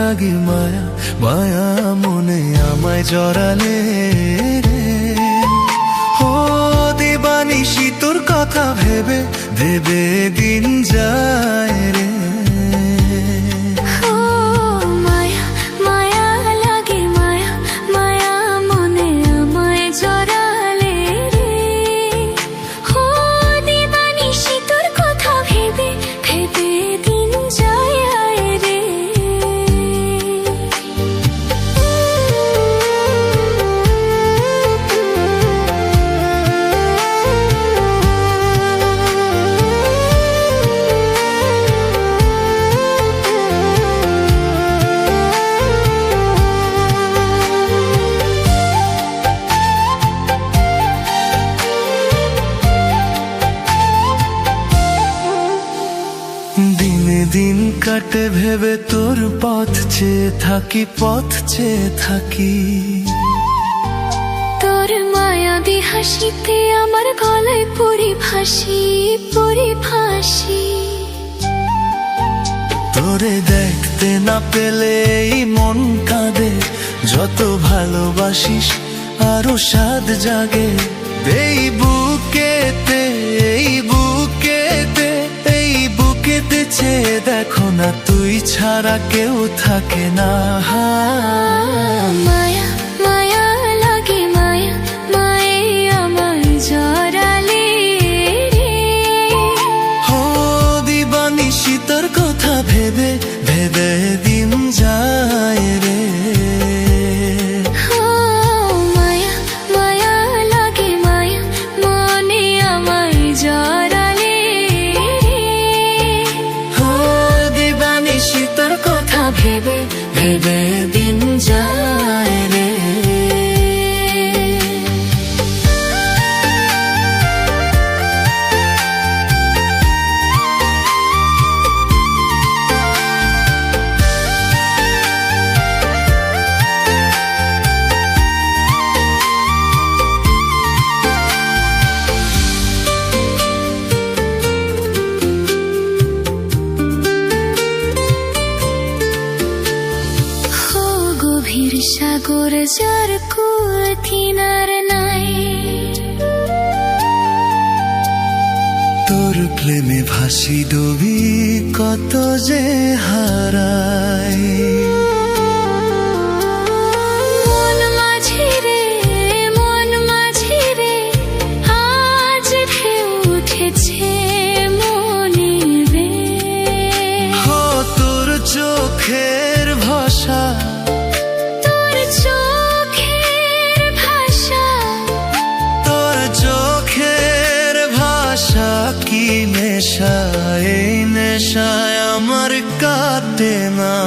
লাগে মায়া মায়া মনে আমায় জড়ালে রে। ও দিবানিশি তোর কথা ভেবে ভেবে দিন যায় রে। দিনে দিন কাটে ভেবে তোর পথ চেয়ে থাকি পথ চেয়ে থাকি। তোর মায়াবী হাসিতে আমার গলায় পড়ি ফাঁসি পড়ি ফাঁসি। তোরে দেখতে না পেলে এই মন কাঁদে, যত ভালোবাসিস আরো স্বাদ জাগে। এই বুকেতে এই বুকেতে এই বুকেতে চেয়ে দেখো না, তুই ছাড়া কেউ থাকে না। মায়া মায়া লাগে মায়া মায়ে আমার জড়ালে রে। ও দিবানিশি তোর কথা ভেবে ভেবে দিন যায় রে। ভেবে ভেবে দিন যায় রে। গভীর সাগর যার কুল কিনার নাই, তোর প্রেমে ভাসি ডুবি কত যে হারাই। মন মাঝি রে মন মাঝি রে আজ ঢেউ উঠেছে মনে রে। ও তোর চোখের ভাষা কি নেশা, এই নেশায় আমার কাটে না।